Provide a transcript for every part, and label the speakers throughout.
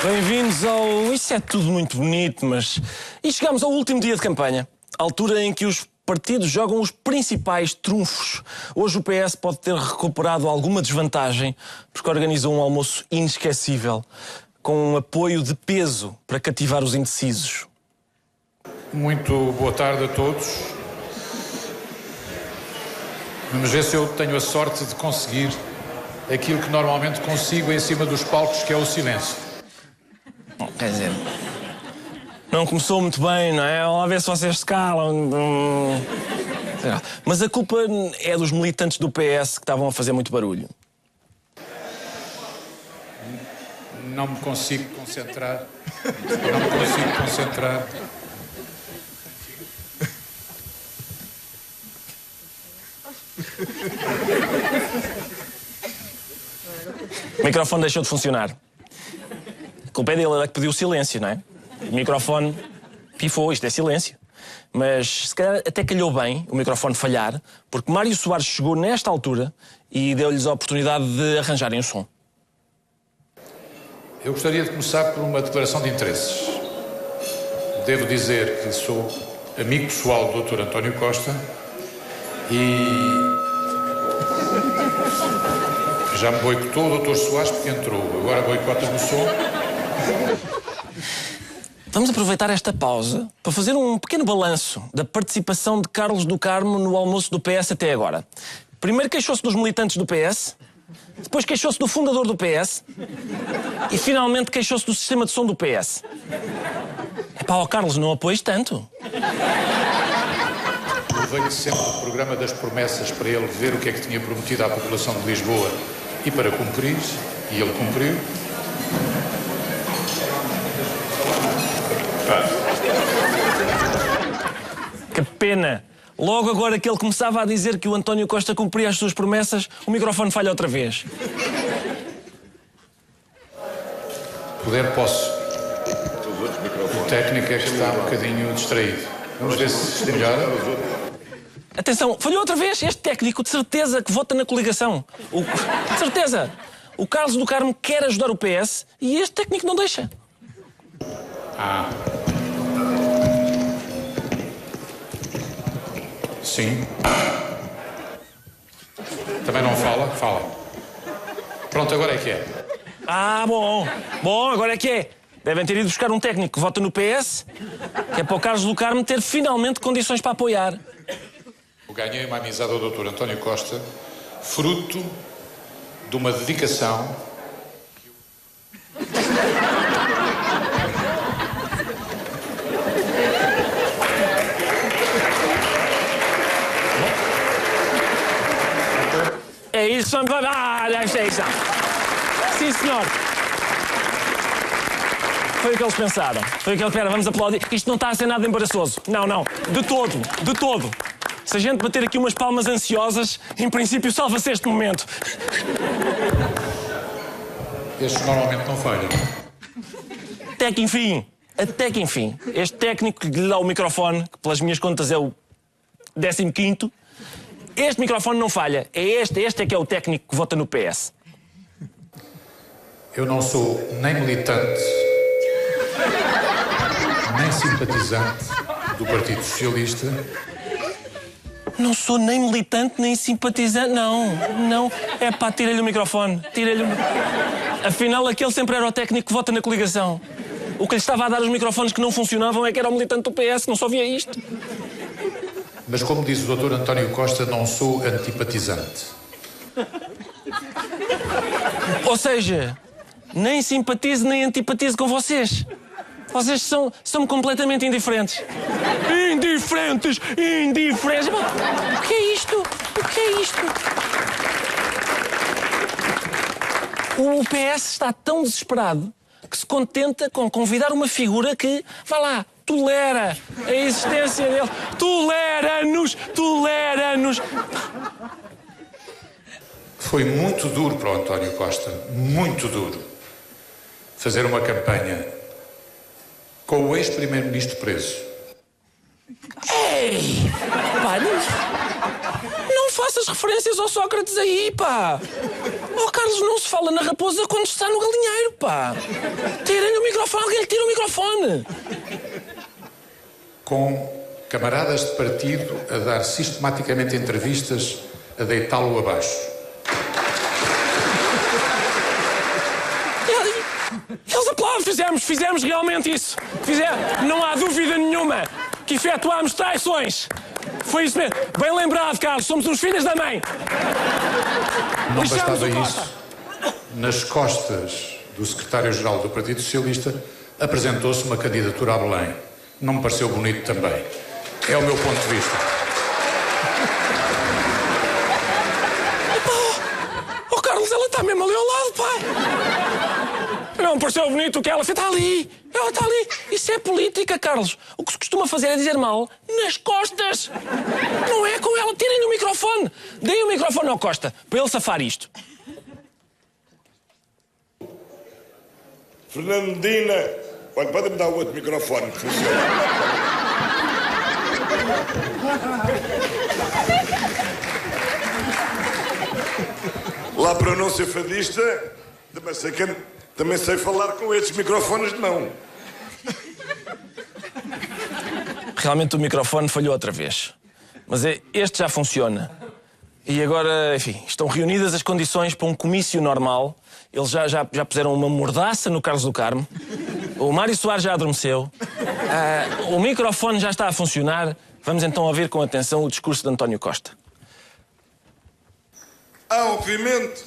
Speaker 1: Bem-vindos ao... Isso é tudo muito bonito, mas... E chegamos ao último dia de campanha. A altura em que os partidos jogam os principais trunfos. Hoje o PS pode ter recuperado alguma desvantagem, porque organizou um almoço inesquecível, com um apoio de peso para cativar os indecisos.
Speaker 2: Muito boa tarde a todos. Vamos ver se eu tenho a sorte de conseguir aquilo que normalmente consigo em cima dos palcos, que é o silêncio.
Speaker 1: Quer dizer, não começou muito bem, não é? Vamos lá ver se vocês se calam. Mas a culpa é dos militantes do PS que estavam a fazer muito barulho.
Speaker 2: Não me consigo concentrar. Não me consigo concentrar.
Speaker 1: O microfone deixou de funcionar. A culpa é dele, ele é que pediu silêncio, não é? O microfone pifou, isto é silêncio. Mas se calhar até calhou bem o microfone falhar, porque Mário Soares chegou nesta altura e deu-lhes a oportunidade de arranjarem o som.
Speaker 2: Eu gostaria de começar por uma declaração de interesses. Devo dizer que sou amigo pessoal do Dr. António Costa e já me boicotou o Dr. Soares porque entrou. Agora boicota-me o som.
Speaker 1: Vamos aproveitar esta pausa para fazer um pequeno balanço da participação de Carlos do Carmo no almoço do PS até agora. Primeiro queixou-se dos militantes do PS, depois queixou-se do fundador do PS e finalmente queixou-se do sistema de som do PS. Epá, ó Carlos, não apoies tanto.
Speaker 2: Levei-lhe sempre o programa das promessas para ele ver o que é que tinha prometido à população de Lisboa e para cumprir, e ele cumpriu.
Speaker 1: Que pena! Logo agora que ele começava a dizer que o António Costa cumpria as suas promessas, o microfone falha outra vez.
Speaker 2: Puder, posso. O técnico é que está um bocadinho distraído. Vamos ver se melhora.
Speaker 1: Atenção, falhou outra vez este técnico, de certeza que vota na coligação. De certeza! O Carlos do Carmo quer ajudar o PS e este técnico não deixa.
Speaker 2: Sim. Também não fala? Fala. Pronto, agora é que é.
Speaker 1: Bom. Bom, agora é que é. Devem ter ido buscar um técnico que vota no PS, que é para o Carlos do Carmo ter finalmente condições para apoiar.
Speaker 2: Eu ganhei uma amizade ao Dr. António Costa, fruto de uma dedicação.
Speaker 1: É isso, deve ser isso. Sim, senhor. Foi o que eles pensaram. Foi o que eles pensaram. Vamos aplaudir. Isto não está a ser nada embaraçoso. Não. De todo. Se a gente bater aqui umas palmas ansiosas, em princípio salva-se este momento.
Speaker 2: Estes normalmente não falham.
Speaker 1: Até que enfim. Este técnico que lhe dá o microfone, que pelas minhas contas é o 15º, este microfone não falha. É este é que é o técnico que vota no PS.
Speaker 2: Eu não sou nem militante, nem simpatizante do Partido Socialista.
Speaker 1: Não sou nem militante, nem simpatizante, não. É pá, tira-lhe o microfone, Afinal, aquele sempre era o técnico que vota na coligação. O que lhe estava a dar os microfones que não funcionavam é que era o militante do PS, não só via isto.
Speaker 2: Mas como diz o Dr. António Costa, não sou antipatizante.
Speaker 1: Ou seja, nem simpatizo nem antipatizo com vocês. Vocês são completamente indiferentes. Indiferentes! O que é isto? O PS está tão desesperado que se contenta com convidar uma figura que, vá lá, tolera a existência dele. Tolera-nos!
Speaker 2: Foi muito duro para o António Costa, muito duro, fazer uma campanha com o ex-primeiro-ministro preso.
Speaker 1: Ei! Pá, não faças aquelas referências ao Sócrates aí, pá. Oh, Carlos, não se fala na raposa quando está no galinheiro, pá. Tirem o microfone, alguém lhe tira o microfone.
Speaker 2: Com camaradas de partido a dar sistematicamente entrevistas a deitá-lo abaixo.
Speaker 1: Eles aplaudem, fizemos realmente isso. Não há dúvida nenhuma que efetuámos traições. Foi isso mesmo. Bem lembrado, Carlos, somos os filhos da mãe.
Speaker 2: Não bastava isso. Nas costas do secretário-geral do Partido Socialista apresentou-se uma candidatura a Belém. Não me pareceu bonito também. É o meu ponto de vista.
Speaker 1: Oh, Carlos, ela está mesmo ali ao lado, pá. Não me pareceu bonito o que ela fez. Está ali. Ela está ali. Isso é política, Carlos. O que se costuma fazer é dizer mal nas costas. Não é com ela. Tirem o microfone. Deem o microfone ao Costa para ele safar isto.
Speaker 3: Fernando Medina, olha, pode-me dar o outro microfone, que funciona. Lá para não ser fadista, também sei falar com estes microfones de mão.
Speaker 1: Realmente o microfone falhou outra vez. Mas este já funciona. E agora, enfim, estão reunidas as condições para um comício normal. Eles já puseram uma mordaça no Carlos do Carmo. O Mário Soares já adormeceu. O microfone já está a funcionar. Vamos então ouvir com atenção o discurso de António Costa.
Speaker 3: Há, obviamente,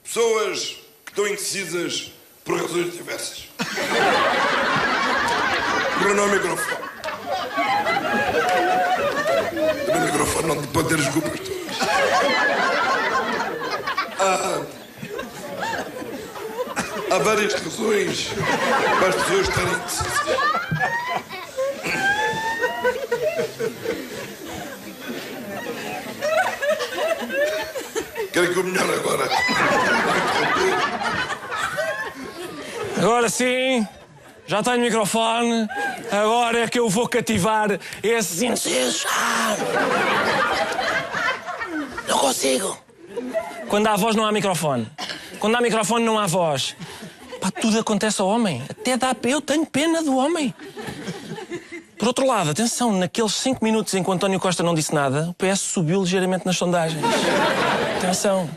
Speaker 3: pessoas que estão indecisas por razões diversas. Mas não é o microfone. O microfone não pode ter as culpas todas. Há várias razões para as pessoas estarem indecisas. Querem que eu melhore agora?
Speaker 1: Agora sim, já tenho microfone. Agora é que eu vou cativar esses indecisos. Não consigo. Quando há voz não há microfone. Quando há microfone não há voz. Pá, tudo acontece ao homem. Até eu tenho pena do homem. Por outro lado, atenção, naqueles 5 minutos em que o António Costa não disse nada, o PS subiu ligeiramente nas sondagens. Atenção.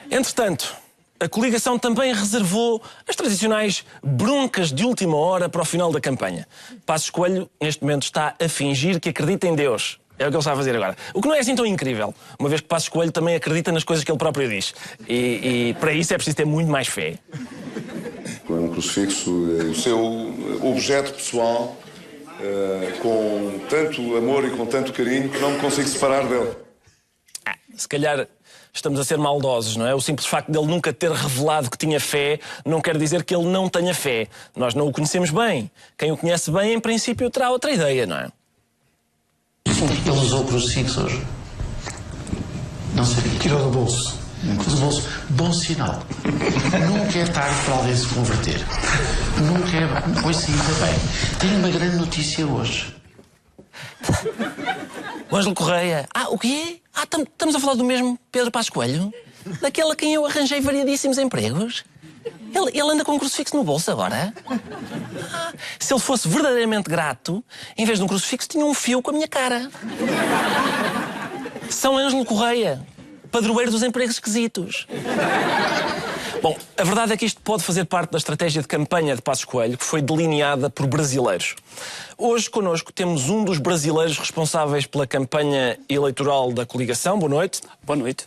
Speaker 1: Entretanto, a coligação também reservou as tradicionais broncas de última hora para o final da campanha. Passos Coelho, neste momento, está a fingir que acredita em Deus. É o que ele está a fazer agora. O que não é assim tão incrível, uma vez que Passos Coelho também acredita nas coisas que ele próprio diz. E para isso é preciso ter muito mais fé.
Speaker 4: Um crucifixo, o seu objeto pessoal, com tanto amor e com tanto carinho que não me consigo separar dele.
Speaker 1: Se calhar estamos a ser maldosos, não é? O simples facto dele nunca ter revelado que tinha fé não quer dizer que ele não tenha fé. Nós não o conhecemos bem. Quem o conhece bem, em princípio, terá outra ideia, não é?
Speaker 5: Ele usou o crucifixo hoje. Não sabia.
Speaker 6: Tirou do bolso.
Speaker 5: Do bolso. Bom sinal. Nunca é tarde para alguém se converter. Nunca é... Pois sim, também. Tenho uma grande notícia hoje.
Speaker 1: O Ângelo Correia. O quê? Estamos a falar do mesmo Pedro Passos Coelho? Daquele a quem eu arranjei variadíssimos empregos? Ele anda com um crucifixo no bolso agora? Se ele fosse verdadeiramente grato, em vez de um crucifixo, tinha um fio com a minha cara. São Ângelo Correia, padroeiro dos empregos esquisitos. Bom, a verdade é que isto pode fazer parte da estratégia de campanha de Passos Coelho, que foi delineada por brasileiros. Hoje, connosco, temos um dos brasileiros responsáveis pela campanha eleitoral da coligação. Boa noite.
Speaker 7: Boa noite.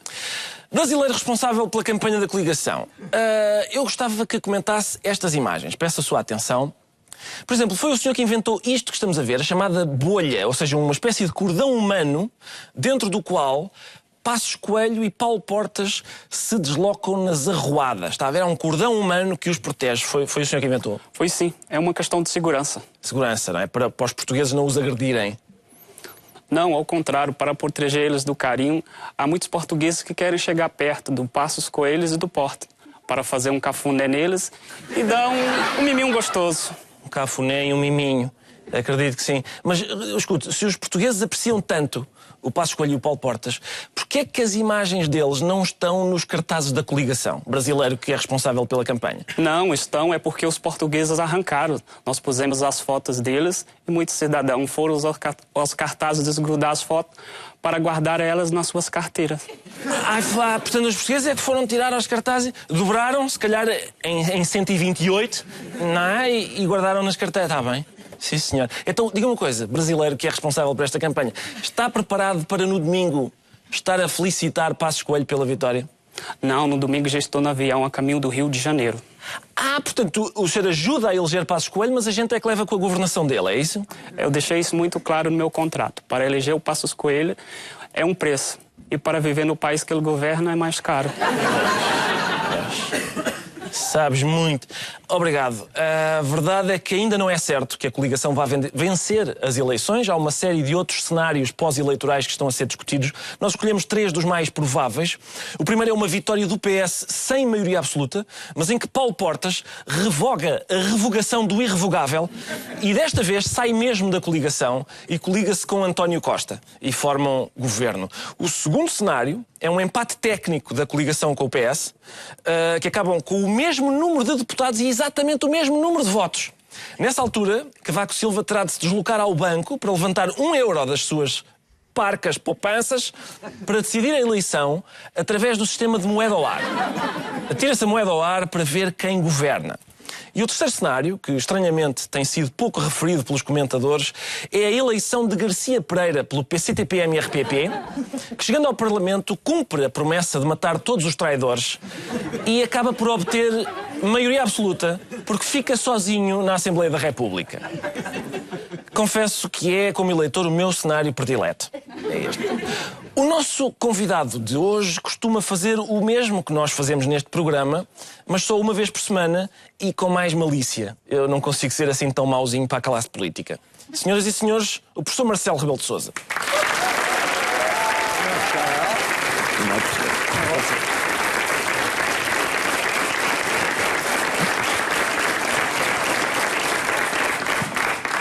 Speaker 1: Brasileiro responsável pela campanha da coligação. Eu gostava que comentasse estas imagens. Peço a sua atenção. Por exemplo, foi o senhor que inventou isto que estamos a ver, a chamada bolha, ou seja, uma espécie de cordão humano dentro do qual Passos Coelho e Paulo Portas se deslocam nas arruadas. Está a ver? Há um cordão humano que os protege. Foi o senhor que inventou?
Speaker 7: Foi sim. É uma questão de segurança.
Speaker 1: Segurança, não é? Para os portugueses não os agredirem.
Speaker 7: Não, ao contrário, para proteger eles do carinho, há muitos portugueses que querem chegar perto do Passos Coelho e do Porta, para fazer um cafuné neles e dar um miminho gostoso.
Speaker 1: Um cafuné e um miminho. Acredito que sim. Mas, escute, se os portugueses apreciam tanto o Passos Coelho e o Paulo Portas, porquê é que as imagens deles não estão nos cartazes da coligação brasileiro que é responsável pela campanha?
Speaker 7: Não, estão, é porque os portugueses arrancaram. Nós pusemos as fotos deles e muitos cidadãos foram aos cartazes desgrudar as fotos para guardar elas nas suas carteiras.
Speaker 1: Portanto, os portugueses é que foram tirar aos cartazes, dobraram, se calhar, em 128, não é? E guardaram nas carteiras. Está bem. Sim, senhor. Então, diga uma coisa, brasileiro que é responsável por esta campanha, está preparado para no domingo estar a felicitar Passos Coelho pela vitória?
Speaker 7: Não, no domingo já estou no avião a caminho do Rio de Janeiro.
Speaker 1: Portanto, o senhor ajuda a eleger Passos Coelho, mas a gente é que leva com a governação dele, é isso?
Speaker 7: Eu deixei isso muito claro no meu contrato. Para eleger o Passos Coelho é um preço. E para viver no país que ele governa é mais caro.
Speaker 1: Sabes muito. Obrigado. A verdade é que ainda não é certo que a coligação vá vencer as eleições. Há uma série de outros cenários pós-eleitorais que estão a ser discutidos. Nós escolhemos 3 dos mais prováveis. O primeiro é uma vitória do PS sem maioria absoluta, mas em que Paulo Portas revoga a revogação do irrevogável e desta vez sai mesmo da coligação e coliga-se com António Costa e formam governo. O segundo cenário é um empate técnico da coligação com o PS, que acabam com o mesmo número de deputados e exatamente o mesmo número de votos. Nessa altura, Cavaco Silva terá de se deslocar ao banco para levantar €1 das suas parcas poupanças para decidir a eleição através do sistema de moeda ao ar. Atira-se a moeda ao ar para ver quem governa. E o terceiro cenário, que estranhamente tem sido pouco referido pelos comentadores, é a eleição de Garcia Pereira pelo PCTP-MRPP, que chegando ao Parlamento cumpre a promessa de matar todos os traidores e acaba por obter maioria absoluta porque fica sozinho na Assembleia da República. Confesso que é, como eleitor, o meu cenário predileto. É este. O nosso convidado de hoje costuma fazer o mesmo que nós fazemos neste programa, mas só uma vez por semana e com mais malícia. Eu não consigo ser assim tão mauzinho para a classe política. Senhoras e senhores, o professor Marcelo Rebelo de Sousa.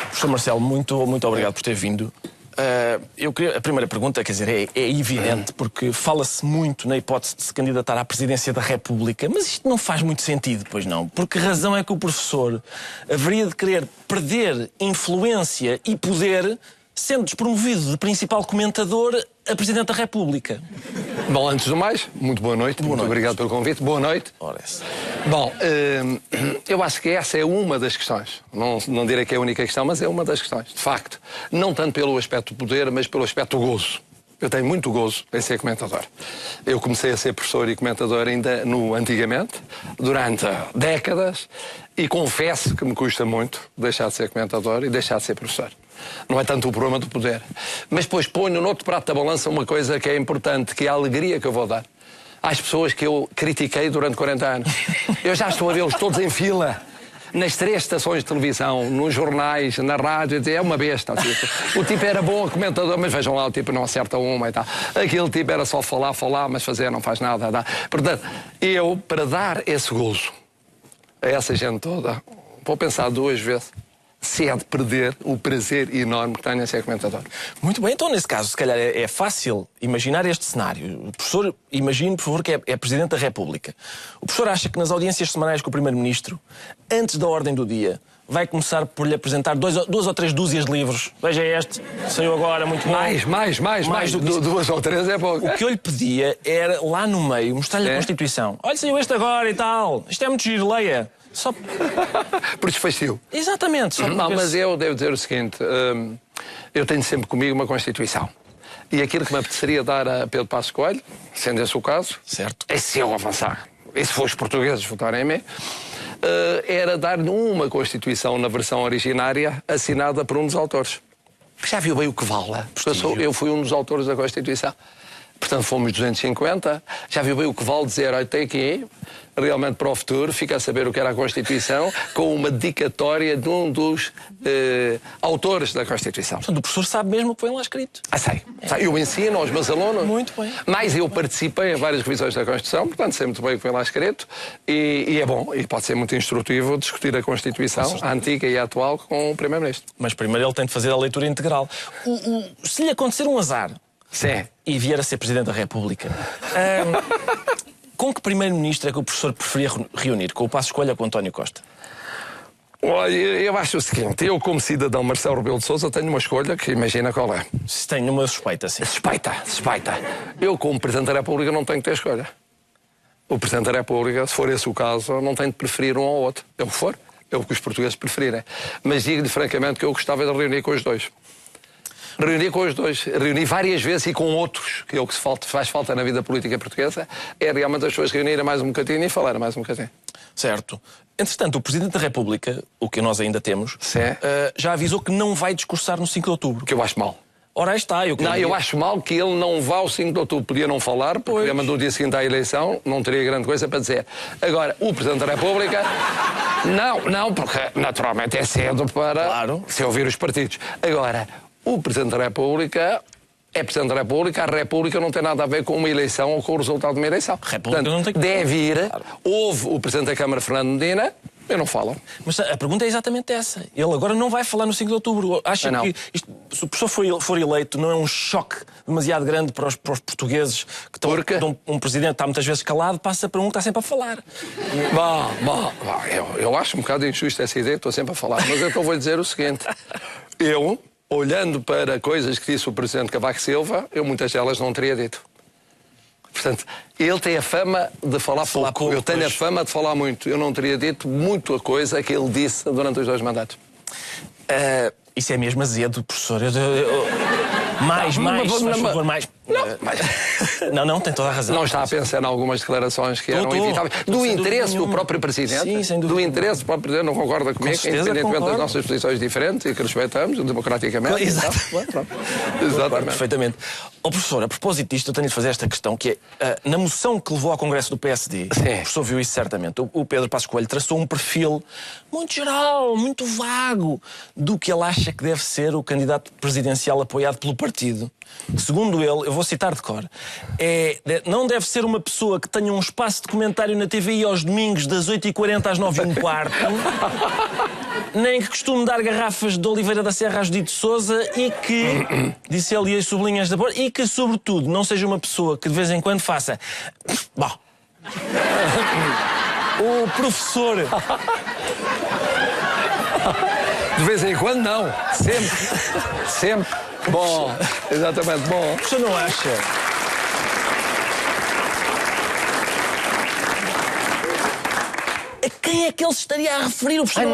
Speaker 1: Professor Marcelo, muito obrigado por ter vindo. A primeira pergunta, quer dizer, é evidente, porque fala-se muito na hipótese de se candidatar à presidência da República, mas isto não faz muito sentido, pois não? Porque a razão é que o professor haveria de querer perder influência e poder, sendo despromovido de principal comentador a Presidente da República.
Speaker 6: Bom, antes do mais, muito boa noite. Muito obrigado pelo convite. Boa noite. Bom, eu acho que essa é uma das questões. Não direi que é a única questão, mas é uma das questões. De facto, não tanto pelo aspecto do poder, mas pelo aspecto do gozo. Eu tenho muito gozo em ser comentador. Eu comecei a ser professor e comentador ainda antigamente, durante décadas, e confesso que me custa muito deixar de ser comentador e deixar de ser professor. Não é tanto o problema do poder. Mas depois ponho no outro prato da balança uma coisa que é importante, que é a alegria que eu vou dar às pessoas que eu critiquei durante 40 anos. Eu já estou a vê-los todos em fila, nas 3 estações de televisão, nos jornais, na rádio, é uma besta. O tipo era bom comentador, mas vejam lá, o tipo não acerta uma e tal. Aquele tipo era só falar, mas fazer não faz nada. Tá? Portanto, eu, para dar esse gozo a essa gente toda, vou pensar 2 vezes se é de perder o prazer enorme que tenho em ser comentador.
Speaker 1: Muito bem, então nesse caso, se calhar é fácil imaginar este cenário. O professor, imagine, por favor, que é Presidente da República. O professor acha que nas audiências semanais com o Primeiro-Ministro, antes da ordem do dia, vai começar por lhe apresentar 2 ou 3 dúzias de livros. Veja este, saiu agora, muito bom.
Speaker 6: Mais do que 2 ou 3 é pouco.
Speaker 1: O que eu lhe pedia era, lá no meio, mostrar-lhe a Constituição. Olha, saiu este agora e tal. Isto é muito giro, leia. Só...
Speaker 6: Por desfeio.
Speaker 1: Exatamente. Só
Speaker 6: não, mas eu devo dizer o seguinte, eu tenho sempre comigo uma Constituição. E aquilo que me apeteceria dar a Pedro Passos Coelho, sendo esse o caso,
Speaker 1: certo,
Speaker 6: é se eu avançar, e se for os portugueses votarem em mim, era dar-lhe uma Constituição na versão originária assinada por um dos autores. Já viu bem o que vale? Porque eu fui um dos autores da Constituição. Portanto, fomos 250. Já viu bem o que vale dizer, olha, tem aqui, realmente para o futuro, fica a saber o que era a Constituição, com uma dedicatória de um dos autores da Constituição.
Speaker 1: Portanto, o professor sabe mesmo o que foi lá escrito.
Speaker 6: Sei. Eu ensino aos meus alunos.
Speaker 1: Muito bem.
Speaker 6: Mas eu participei em várias revisões da Constituição, portanto sei muito bem o que foi lá escrito. E é bom, e pode ser muito instrutivo discutir a Constituição, a antiga e a atual, com o Primeiro-Ministro.
Speaker 1: Mas primeiro ele tem de fazer a leitura integral. Se lhe acontecer um azar...
Speaker 6: Sim.
Speaker 1: E vier a ser Presidente da República, com que Primeiro-Ministro é que o professor preferia reunir? Com o Passos Coelho ou com o António Costa?
Speaker 6: Olha, eu acho o seguinte, eu como cidadão Marcelo Rebelo de Sousa tenho uma escolha que imagina qual é.
Speaker 1: Se tem uma suspeita, sim.
Speaker 6: Suspeita. Eu como Presidente da República não tenho que ter escolha. O Presidente da República, se for esse o caso, não tem de preferir um ao outro. É o que for, é o que os portugueses preferirem. Mas digo-lhe francamente que eu gostava de reunir com os dois. Reuni várias vezes e com outros, que é o que faz falta na vida política portuguesa, é realmente as pessoas reunirem mais um bocadinho e falarem mais um bocadinho.
Speaker 1: Certo. Entretanto, o Presidente da República, o que nós ainda temos, já avisou que não vai discursar no 5 de outubro.
Speaker 6: Que eu acho mal.
Speaker 1: Ora, aí está.
Speaker 6: Eu acho mal que ele não vá ao 5 de outubro. Podia não falar, porque ele mandou o dia seguinte à eleição, não teria grande coisa para dizer. Agora, o Presidente da República... Não, porque naturalmente é cedo para se ouvir os partidos. Agora... O Presidente da República é Presidente da República, a República não tem nada a ver com uma eleição ou com o resultado de uma eleição.
Speaker 1: República não tem...
Speaker 6: Deve ir, houve o Presidente da Câmara, Fernando Medina, eu não falo.
Speaker 1: Mas a pergunta é exatamente essa. Ele agora não vai falar no 5 de outubro. Acha que se o professor for eleito, não é um choque demasiado grande para os portugueses que estão... Porque um presidente está muitas vezes calado, passa para um que está sempre a falar.
Speaker 6: Eu acho um bocado injusto essa ideia, estou sempre a falar, mas eu vou-lhe dizer o seguinte. Olhando para coisas que disse o Presidente Cavaco Silva, eu muitas delas não teria dito. Portanto, ele tem a fama de falar pouco. Eu tenho a fama de falar muito. Eu não teria dito muita coisa que ele disse durante os 2 mandatos.
Speaker 1: Isso é mesmo azedo, professor. Mais, faz favor, mais. Não, tem toda a razão.
Speaker 6: Não está a pensar em algumas declarações que eram evitáveis. Do interesse do próprio Presidente. Sim, sem dúvida. Do interesse do próprio Presidente, não concorda comigo, independentemente das nossas posições diferentes e que respeitamos democraticamente.
Speaker 1: Exatamente. Perfeitamente. Professor, a propósito disto, eu tenho de fazer esta questão, que é, na moção que levou ao Congresso do PSD, o professor viu isso certamente, o Pedro Passos Coelho traçou um perfil muito geral, muito vago, do que ele acha que deve ser o candidato presidencial apoiado pelo partido. Segundo ele, eu vou citar de cor, não deve ser uma pessoa que tenha um espaço de comentário na TVI aos domingos das 8h40 às 9h15, nem que costume dar garrafas de Oliveira da Serra a Judite Sousa e que, disse ele e as sublinhas da porta, e que, sobretudo, não seja uma pessoa que de vez em quando faça... Bom... O professor...
Speaker 6: De vez em quando, não. Sempre. Bom, exatamente, bom.
Speaker 1: O professor não acha... A quem é que ele estaria a referir? O professor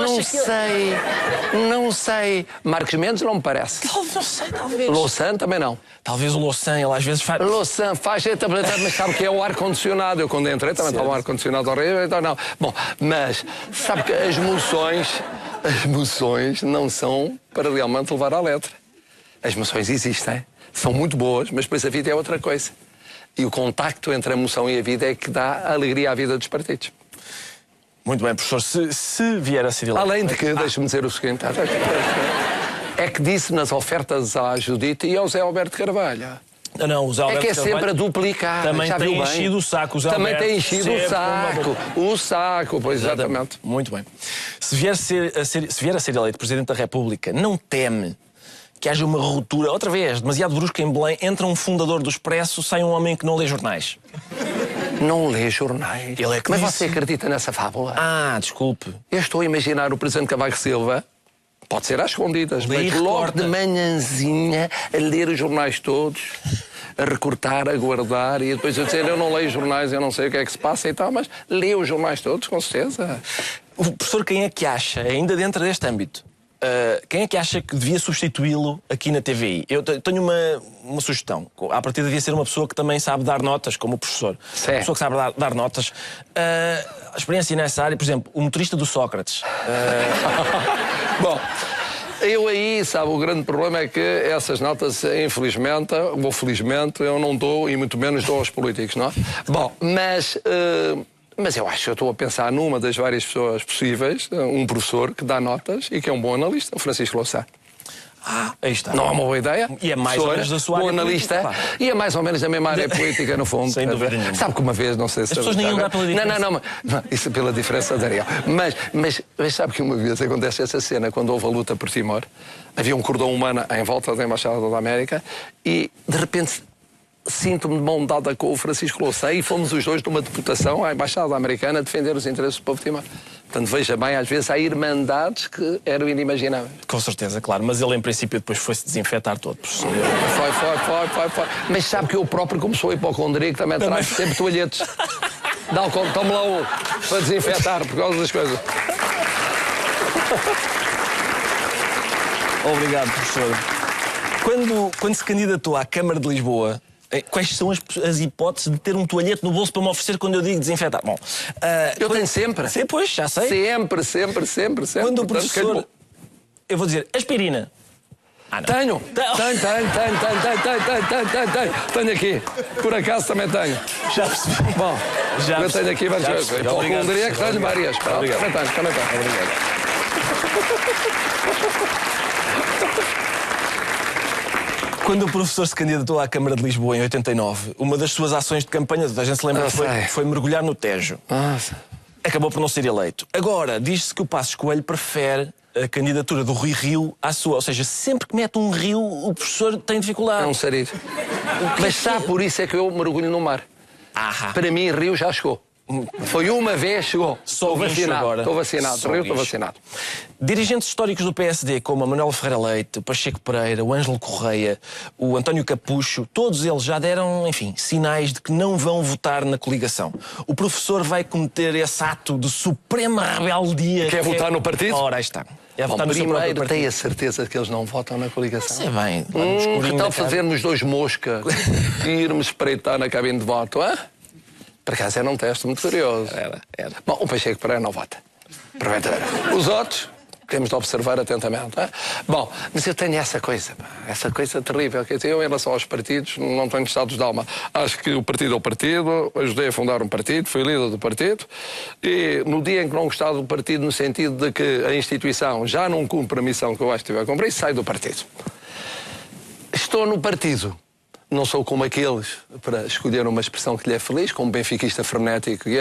Speaker 6: Não sei. Marcos Mendes não me parece.
Speaker 1: Não sei, talvez.
Speaker 6: Louçã também não.
Speaker 1: Talvez o Louçã, ele às vezes faz...
Speaker 6: Louçã faz mas sabe que é o ar-condicionado. Eu quando entrei também estava um ar-condicionado horrível, então não. Bom, mas sabe que as moções não são para realmente levar à letra. As moções existem, são muito boas, mas depois a vida é outra coisa. E o contacto entre a moção e a vida é que dá alegria à vida dos partidos.
Speaker 1: Muito bem, professor, se vier a ser eleito...
Speaker 6: Além de que, deixe-me dizer o seguinte, é que disse nas ofertas à Judite e ao Zé Alberto Carvalho.
Speaker 1: Não, o Zé Alberto
Speaker 6: é sempre a duplicar.
Speaker 1: Também tem enchido o saco, o Zé Alberto.
Speaker 6: Também tem enchido o saco, pois exatamente.
Speaker 1: Muito bem. Se vier a ser eleito Presidente da República, não teme que haja uma ruptura, outra vez, demasiado brusca em Belém, entra um fundador do Expresso, sai um homem que não lê jornais?
Speaker 6: Não lê jornais? Mas você acredita nessa fábula?
Speaker 1: Desculpe.
Speaker 6: Eu estou a imaginar o Presidente Cavaco Silva, pode ser às escondidas, mas logo de manhãzinha a ler os jornais todos, a recortar, a guardar e depois a dizer eu não leio jornais, eu não sei o que é que se passa e tal, mas lê os jornais todos, com certeza.
Speaker 1: O professor, quem é que acha, ainda dentro deste âmbito, quem é que acha que devia substituí-lo aqui na TVI? Eu tenho uma sugestão. À partida devia ser uma pessoa que também sabe dar notas, como o professor. Uma pessoa que sabe dar notas. A experiência nessa área, por exemplo, o motorista do Sócrates.
Speaker 6: Bom, Eu aí, sabe, o grande problema é que essas notas, infelizmente, ou felizmente, eu não dou, e muito menos dou aos políticos, não é? Bom, mas eu acho que eu estou a pensar numa das várias pessoas possíveis, um professor que dá notas e que é um bom analista, o Francisco Louçã.
Speaker 1: Aí está.
Speaker 6: Não é uma boa ideia?
Speaker 1: E é mais ou menos da sua área
Speaker 6: analista,
Speaker 1: política,
Speaker 6: e é mais ou menos da mesma área política, no fundo.
Speaker 1: Sem dúvida nenhuma.
Speaker 6: Sabe que uma vez, não sei se...
Speaker 1: As pessoas nem iam dar pela diferença.
Speaker 6: Não, isso pela diferença da Ariel. Mas sabe que uma vez acontece essa cena, quando houve a luta por Timor, havia um cordão humano em volta da Embaixada da América e, de repente, sinto-me de mão dada com o Francisco Louçã e fomos os dois numa deputação à Embaixada Americana a defender os interesses do povo de Timor. Portanto, veja bem, às vezes há irmandades que eram inimagináveis.
Speaker 1: Com certeza, claro. Mas ele, em princípio, depois foi-se desinfetar todo.
Speaker 6: Foi. Mas sabe que eu próprio, como sou hipocondríaco, também trago sempre toalhetes. Tome lá um para desinfetar por causa das coisas.
Speaker 1: Obrigado, professor. Quando se candidatou à Câmara de Lisboa, quais são as hipóteses de ter um toalhete no bolso para me oferecer quando eu digo desinfetar? Bom,
Speaker 6: eu tenho sempre.
Speaker 1: Sim, pois, já sei.
Speaker 6: Sempre.
Speaker 1: Quando o professor... Eu vou dizer, aspirina. Não.
Speaker 6: Tenho aqui. Por acaso também tenho.
Speaker 1: Já percebi.
Speaker 6: Bom, eu tenho aqui várias vezes. Hipocondria que tenho várias. Também tenho. Obrigado.
Speaker 1: Quando o professor se candidatou à Câmara de Lisboa em 89, uma das suas ações de campanha, a gente se lembra, foi mergulhar no Tejo. Acabou por não ser eleito. Agora, diz-se que o Passos Coelho prefere a candidatura do Rui Rio à sua. Ou seja, sempre que mete um rio, o professor tem dificuldade.
Speaker 6: É um sarilho. Mas sabe, por isso é que eu mergulho no mar. Para mim, Rio já chegou. Foi uma vez, chegou.
Speaker 1: Estou vacinado.
Speaker 6: Estou vacinado.
Speaker 1: Dirigentes históricos do PSD, como a Manuel Ferreira Leite, o Pacheco Pereira, o Ângelo Correia, o António Capucho, todos eles já deram, enfim, sinais de que não vão votar na coligação. O professor vai cometer esse ato de suprema rebeldia.
Speaker 6: Quer votar no partido?
Speaker 1: Ora, aí está.
Speaker 6: Primeiro, tenho a certeza que eles não votam na coligação.
Speaker 1: Sei bem.
Speaker 6: Que tal fazermos dois mosca e irmos espreitar na cabine de voto, hã? Por acaso era um teste muito curioso.
Speaker 1: Era.
Speaker 6: Bom, o Pacheco Pereira não vota. Os outros, temos de observar atentamente. Hein? Bom, mas eu tenho essa coisa terrível. Quer dizer, eu, em relação aos partidos, não tenho estados de alma. Acho que o partido é o partido, ajudei a fundar um partido, fui líder do partido, e no dia em que não gostava do partido, no sentido de que a instituição já não cumpre a missão que eu acho que tiver a cumprir, saio do partido. Estou no partido. Não sou como aqueles, para escolher uma expressão que lhe é feliz, como benfiquista frenético que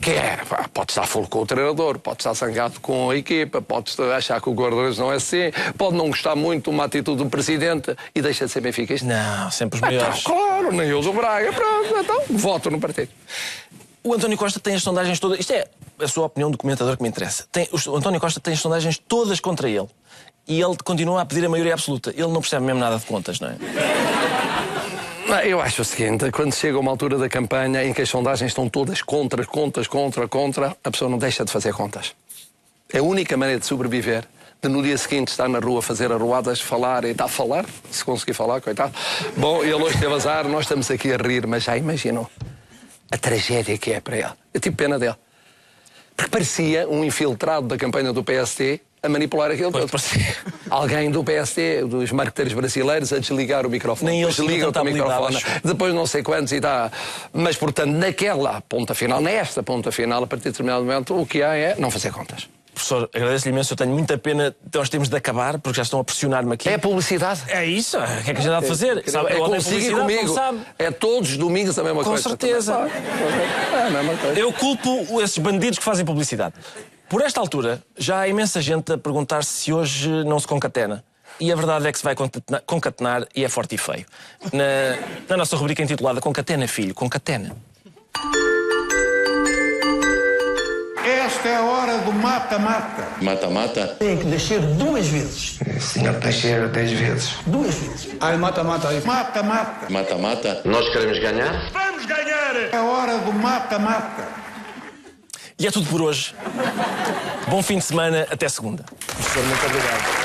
Speaker 6: é, pode estar full com o treinador, pode estar zangado com a equipa, pode achar que o guarda-redes não é assim, pode não gostar muito de uma atitude do presidente e deixa de ser benfiquista.
Speaker 1: Não, sempre os melhores.
Speaker 6: Claro, nem eu do Braga, pronto, então voto no partido.
Speaker 1: O António Costa tem as sondagens todas... Isto é a sua opinião do comentador que me interessa. O António Costa tem as sondagens todas contra ele. E ele continua a pedir a maioria absoluta. Ele não percebe mesmo nada de contas, não é?
Speaker 6: Eu acho o seguinte, quando chega uma altura da campanha em que as sondagens estão todas contra, a pessoa não deixa de fazer contas. É a única maneira de sobreviver, de no dia seguinte estar na rua, fazer arruadas, falar e tal, falar, se conseguir falar, coitado. Bom, ele hoje teve azar, nós estamos aqui a rir, mas já imaginou a tragédia que é para ele. Eu tive pena dele. Porque parecia um infiltrado da campanha do PSD a manipular aquilo todo. Alguém do PSD, dos marqueteiros brasileiros, a desligar o microfone.
Speaker 1: Nem eles
Speaker 6: desligam o microfone. Depois não sei quantos e tal. Mas, portanto, naquela ponta final, nesta ponta final, a partir de determinado momento, o que há é não fazer contas.
Speaker 1: Professor, agradeço-lhe imenso. Eu tenho muita pena. Nós temos de acabar, porque já estão a pressionar-me aqui.
Speaker 6: É publicidade.
Speaker 1: É isso. O que é que a gente há de fazer?
Speaker 6: É consigo e comigo. É todos os domingos a mesma coisa.
Speaker 1: Com certeza.
Speaker 6: É a mesma coisa.
Speaker 1: Eu culpo esses bandidos que fazem publicidade. Por esta altura, já há imensa gente a perguntar se hoje não se concatena. E a verdade é que se vai concatenar e é forte e feio. Na nossa rubrica intitulada Concatena, filho, concatena.
Speaker 8: Esta é a hora do mata-mata.
Speaker 9: Mata-mata?
Speaker 8: Tem que descer 2 vezes.
Speaker 9: Senhor Teixeira, 10 vezes.
Speaker 8: 2 vezes. Ai, mata-mata aí. Mata-mata.
Speaker 9: Mata-mata?
Speaker 5: Nós queremos ganhar?
Speaker 8: Vamos ganhar! É a hora do mata-mata.
Speaker 1: E é tudo por hoje. Bom fim de semana, até segunda. Professor, muito obrigado.